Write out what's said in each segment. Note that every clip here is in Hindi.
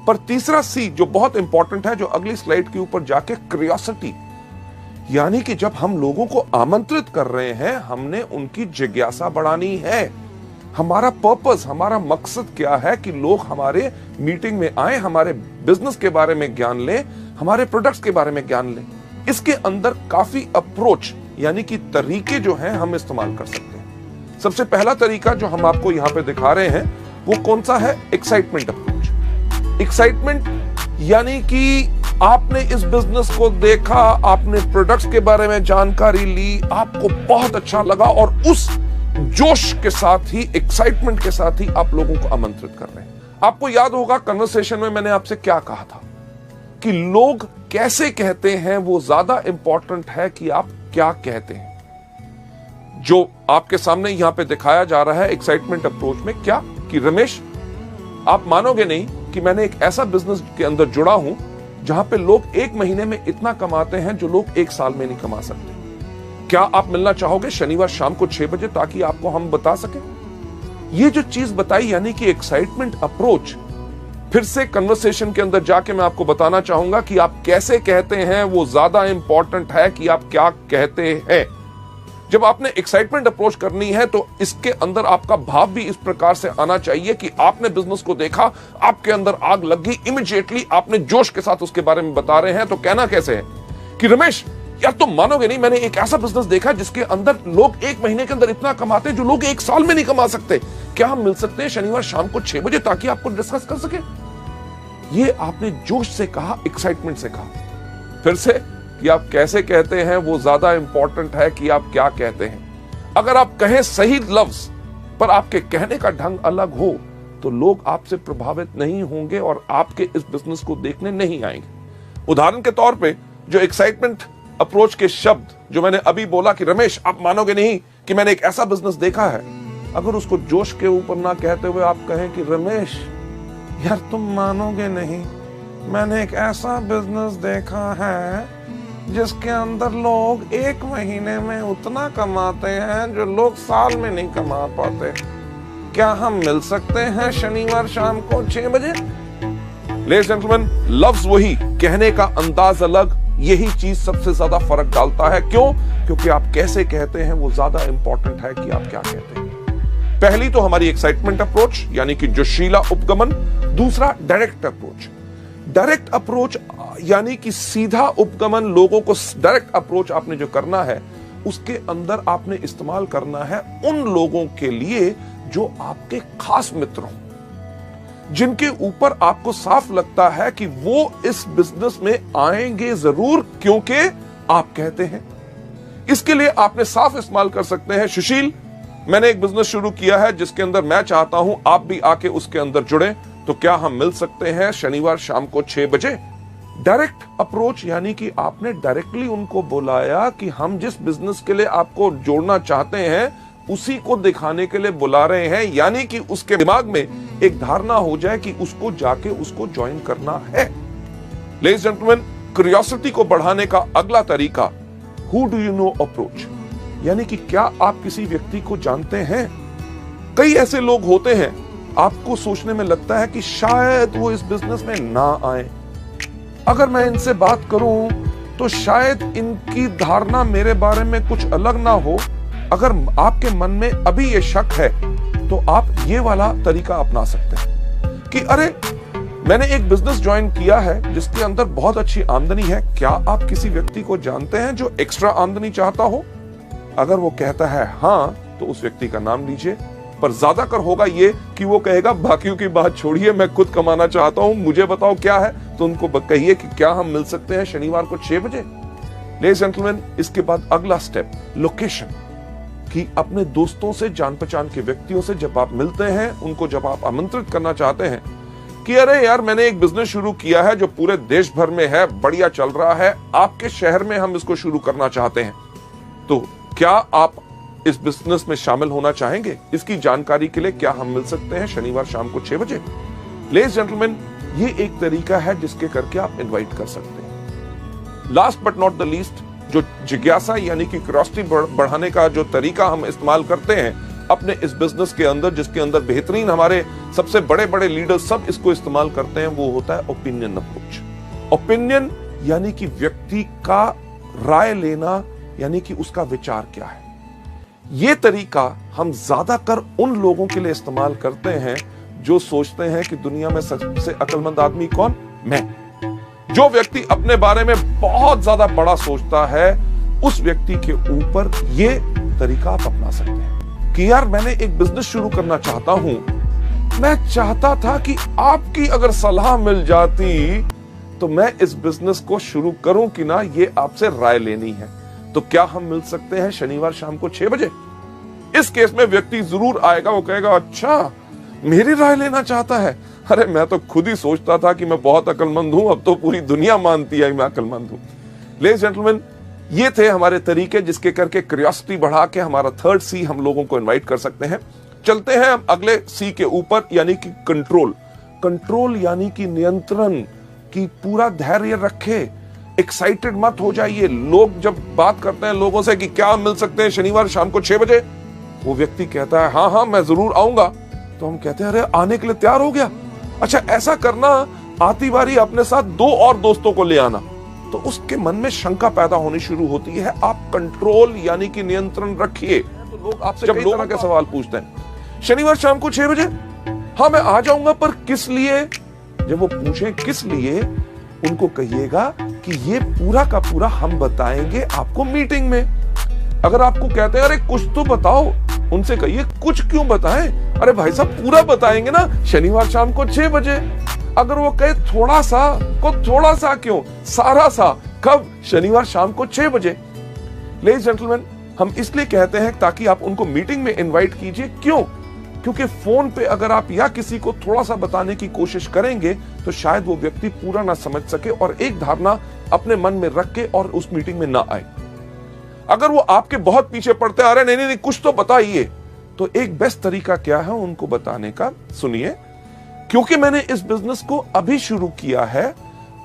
पर तीसरा सी जो बहुत इंपॉर्टेंट है, जो अगली स्लाइड के ऊपर जाके, क्यूरियोसिटी, यानी कि जब हम लोगों को आमंत्रित कर रहे हैं, हमने उनकी जिज्ञासा बढ़ानी है। हमारा पर्पस, हमारा मकसद क्या है कि लोग हमारे मीटिंग में आए, हमारे बिजनेस के बारे में ज्ञान लें, हमारे प्रोडक्ट्स के बारे में ज्ञान लें। इसके अंदर काफी अप्रोच यानी कि तरीके जो हैं हम इस्तेमाल कर सकते हैं। सबसे पहला तरीका जो हम आपको यहां पे दिखा रहे हैं वो कौन सा है? Excitement approach. एक्साइटमेंट यानी कि आपने इस बिजनेस को देखा, आपने प्रोडक्ट्स के बारे में जानकारी ली, आपको बहुत अच्छा लगा और उस जोश के साथ ही, एक्साइटमेंट के साथ ही आप लोगों को आमंत्रित कर रहे हैं। आपको याद होगा कन्वर्सेशन में मैंने आपसे क्या कहा था कि लोग कैसे कहते हैं वो ज्यादा इंपॉर्टेंट है कि आप क्या कहते हैं। जो आपके सामने यहां पे दिखाया जा रहा है एक्साइटमेंट अप्रोच में, क्या कि रमेश, आप मानोगे नहीं कि मैंने एक ऐसा बिजनेस के अंदर जुड़ा हूं जहां पे लोग 1 महीने में इतना कमाते हैं जो लोग 1 साल में नहीं कमा सकते। क्या आप मिलना चाहोगे शनिवार शाम को 6 बजे, ताकि आपको हम बता सकें? ये जो चीज बताई यानी कि एक्साइटमेंट अप्रोच, फिर से कन्वर्सेशन के अंदर जाके मैं आपको बताना चाहूंगा कि आप कैसे कहते हैं वो ज्यादा इंपॉर्टेंट है कि आप क्या कहते हैं। जब आपने एक्साइटमेंट अप्रोच करनी है तो इसके अंदर आपका भाव भी इस प्रकार से आना चाहिए कि आपने बिजनेस को देखा, आपके अंदर आग लग गई, इमीडिएटली आपने जोश के साथ उसके बारे में बता रहे हैं। तो कहना कैसे है कि रमेश यार तुम मानोगे नहीं, मैंने एक ऐसा बिजनेस देखा जिसके अंदर लोग 1 महीने के अंदर इतना कमाते हैं जो लोग 1 साल में नहीं कमा सकते। क्या हम मिल सकते हैं शनिवार शाम को 6 बजे ताकि आपको डिस्कस कर सके? ये आपने जोश से कहा, एक्साइटमेंट से कहा। फिर से कि आप कैसे कहते हैं वो ज्यादा इंपॉर्टेंट है कि आप क्या कहते हैं। अगर आप कहें सही लफ्ज पर आपके कहने का ढंग अलग हो तो लोग आपसे प्रभावित नहीं होंगे और आपके इस बिजनेस को देखने नहीं आएंगे। उदाहरण के तौर पे जो एक्साइटमेंट अप्रोच के शब्द जो मैंने अभी बोला कि रमेश आप मानोगे नहीं कि मैंने एक ऐसा बिजनेस देखा है, अगर उसको जोश के ऊपर ना कहते हुए आप कहें कि रमेश यार तुम मानोगे नहीं, मैंने एक ऐसा बिजनेस देखा है जिसके अंदर लोग 1 महीने में उतना कमाते हैं जो लोग साल में नहीं कमा पाते। क्या हम मिल सकते हैं शनिवार शाम को 6 बजे? लेडीज एंड जेंटलमैन, लफ्ज वही, कहने का अंदाज अलग, यही चीज सबसे ज्यादा फर्क डालता है। क्यों? क्योंकि आप कैसे कहते हैं वो ज्यादा इंपॉर्टेंट है कि आप क्या कहते हैं। पहली तो हमारी एक्साइटमेंट अप्रोच यानी कि जोशीला उपगमन। दूसरा डायरेक्ट अप्रोच। डायरेक्ट अप्रोच यानी कि सीधा उपगमन, लोगों को डायरेक्ट अप्रोच आपने जो करना है उसके अंदर आपने इस्तेमाल करना है उन लोगों के लिए जो आपके खास मित्र हों, जिनके ऊपर आपको साफ लगता है कि वो इस बिजनेस में आएंगे जरूर क्योंकि आप कहते हैं। इसके लिए आपने साफ इस्तेमाल कर सकते हैं, सुशील मैंने एक बिजनेस शुरू किया है जिसके अंदर मैं चाहता हूं आप भी आके उसके अंदर जुड़े, तो क्या हम मिल सकते हैं शनिवार शाम को 6 बजे? डायरेक्ट अप्रोच यानी कि आपने डायरेक्टली उनको बुलाया कि हम जिस बिजनेस के लिए आपको जोड़ना चाहते हैं उसी को दिखाने के लिए बुला रहे हैं, यानी कि उसके दिमाग में एक धारणा हो जाए कि उसको जाके उसको ज्वाइन करना है। लेडीज एंड जेंटलमैन, क्यूरियोसिटी को बढ़ाने का अगला तरीका who do you know approach, यानी कि क्या आप किसी व्यक्ति को जानते हैं? कई ऐसे लोग होते हैं आपको सोचने में लगता है कि शायद वो इस बिजनेस में ना आए, अगर मैं इनसे बात करूं तो शायद इनकी धारणा मेरे बारे में कुछ अलग ना हो। अगर आपके मन में अभी ये शक है तो आप ये वाला तरीका अपना सकते हैं कि अरे मैंने एक बिजनेस ज्वाइन किया है जिसके अंदर बहुत अच्छी आमदनी है, क्या आप किसी व्यक्ति को जानते हैं जो एक्स्ट्रा आमदनी चाहता हो? अगर वो कहता है हाँ तो उस व्यक्ति का नाम लीजिए, पर ज्यादातर होगा ये कि वो कहेगा बाकियों की बात छोड़िए, मैं खुद कमाना चाहता हूं, मुझे बताओ क्या है। तो उनको कहिए कि क्या हम मिल सकते हैं शनिवार को 6 बजे। लेडीज एंड जेंटलमैन, इसके बाद अगला स्टेप लोकेशन, कि अपने दोस्तों से, जान पहचान के व्यक्तियों से जब आप मिलते हैं, उनको जब आप आमंत्रित करना चाहते हैं कि अरे यार मैंने एक बिजनेस शुरू किया है जो पूरे देश भर में है, बढ़िया चल रहा है, आपके शहर में हम इसको शुरू करना चाहते हैं, तो क्या आप इस बिजनेस में शामिल होना चाहेंगे? इसकी जानकारी के लिए क्या हम मिल सकते हैं शनिवार शाम को 6 बजे? लेडीज जेंटलमैन, ये एक तरीका है जिसके करके आप इनवाइट कर सकते हैं। Last but not the least, जो जिज्ञासा यानी कि क्यूरियोसिटी बढ़ाने का जो तरीका हम इस्तेमाल करते हैं अपने इस बिजनेस के अंदर, जिसके अंदर बेहतरीन हमारे सबसे बड़े बड़े लीडर्स सब इसको इस्तेमाल करते हैं, वो होता है ओपिनियन अप्रोच। ओपिनियन यानी कि व्यक्ति का राय लेना, यानी कि उसका विचार क्या है। यह तरीका हम ज्यादातर उन लोगों के लिए इस्तेमाल करते हैं जो सोचते हैं कि दुनिया में सबसे अक्लमंद आदमी कौन? मैं। जो व्यक्ति अपने बारे में बहुत ज्यादा बड़ा सोचता है, उस व्यक्ति के ऊपर यह तरीका आप अपना सकते हैं कि यार मैंने एक बिजनेस शुरू करना चाहता हूं, मैं चाहता था कि आपकी अगर सलाह मिल जाती तो मैं इस बिजनेस को शुरू करूं कि ना, ये आपसे राय लेनी है। तो क्या हम मिल सकते हैं शनिवार शाम को 6 बजे? इस केस में व्यक्ति जरूर आएगा, वो कहेगा अच्छा मेरी राय लेना चाहता है, अरे मैं तो खुद ही सोचता था कि मैं बहुत अक्लमंद हूं, अब तो पूरी दुनिया मानती है मैं अक्लमंद हूं। लेडीज जेंटलमैन, ये थे हमारे तरीके जिसके करके क्यूरियोसिटी बढ़ा के हमारा थर्ड सी हम लोगों को इनवाइट कर सकते हैं। चलते हैं हम अगले सी के ऊपर, यानी कि कंट्रोल। कंट्रोल यानी कि नियंत्रण, की पूरा धैर्य रखे, एक्साइटेड मत हो जाइए। लोग जब बात करते हैं लोगों से कि क्या मिल सकते हैं शनिवार शाम को 6 बजे, वो व्यक्ति कहता है हाँ हाँ मैं जरूर आऊंगा, तो हम कहते हैं अरे आने के लिए तैयार हो गया? अच्छा ऐसा करना, आती बारी अपने साथ 2 और दोस्तों को ले आना। तो उसके मन में शंका पैदा होनी शुरू होती है। आप कंट्रोल यानी कि नियंत्रण रखिए। तो लोग आपसे जब लोग के सवाल पूछते हैं शनिवार शाम को 6 बजे, हाँ मैं आ जाऊंगा, पर किस लिए? जब वो पूछें किस लिए, उनको कहिएगा कि ये पूरा का पूरा हम बताएंगे आपको मीटिंग में। अगर आपको कहते हैं अरे कुछ तो बताओ, उनसे कहिए कुछ क्यों बताएं, अरे भाई साहब पूरा बताएंगे ना शनिवार शाम को 6 बजे। अगर वो कहे थोड़ा सा, को थोड़ा सा क्यों, सारा सा, कब? शनिवार शाम को 6 बजे। लेडीज जेंटलमैन, हम इसलिए कहते हैं ताकि आप उनको मीटिंग में इनवाइट कीजिए। क्यों? क्योंकि फोन पे अगर आप या किसी को थोड़ा सा बताने की कोशिश करेंगे तो शायद वो व्यक्ति पूरा ना समझ सके और एक धारणा अपने मन में रख के और उस मीटिंग में ना आए। अगर वो आपके बहुत पीछे पड़ते आ रहे नहीं नहीं कुछ तो बताइए, तो एक बेस्ट तरीका क्या है उनको बताने का? सुनिए, क्योंकि मैंने इस बिजनेस को अभी शुरू किया है,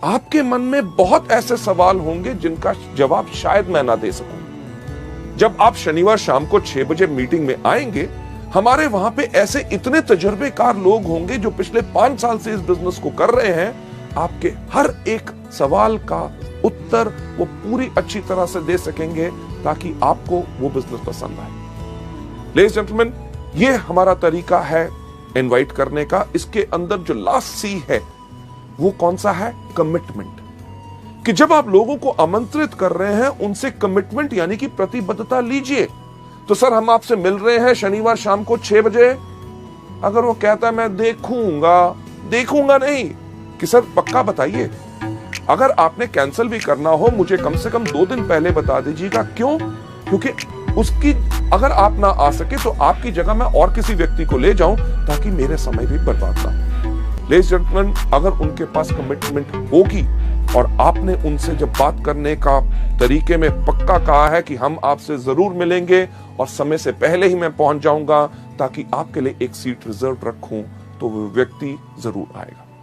आपके मन में बहुत ऐसे सवाल होंगे जिनका जवाब शायद मैं ना दे सकूं। जब आप शनिवार शाम को 6 बजे मीटिंग में आएंगे, हमारे वहां पे ऐसे इतने तजुर्बेकार लोग होंगे जो पिछले 5 साल से इस बिजनेस को कर रहे हैं। आपके हर एक सवाल का उत्तर वो पूरी अच्छी तरह से दे सकेंगे ताकि आपको वो बिजनेस पसंद आए। लेडीज जेंटलमैन, ये हमारा तरीका है इनवाइट करने का। इसके अंदर जो लास्ट सी है वो कौन सा है? कमिटमेंट। कि जब आप लोगों को आमंत्रित कर रहे हैं, उनसे कमिटमेंट यानी कि प्रतिबद्धता लीजिए। तो सर हम आपसे मिल रहे हैं शनिवार शाम को 6 बजे। अगर वो कहता है मैं देखूंगा नहीं, कि सर पक्का बताइए। अगर आपने कैंसिल भी करना हो, मुझे कम से कम 2 दिन पहले बता दीजिएगा। क्यों? क्योंकि उसकी अगर आप ना आ सके तो आपकी जगह मैं और किसी व्यक्ति को ले जाऊं ताकि मेरे समय भी बर्बाद ना हो। लेडीज जेंटलमैन, अगर उनके पास कमिटमेंट होगी और आपने उनसे जब बात करने का तरीके में पक्का कहा है कि हम आपसे जरूर मिलेंगे और समय से पहले ही मैं पहुंच जाऊंगा ताकि आपके लिए एक सीट रिजर्व रखूं, तो वो व्यक्ति जरूर आएगा।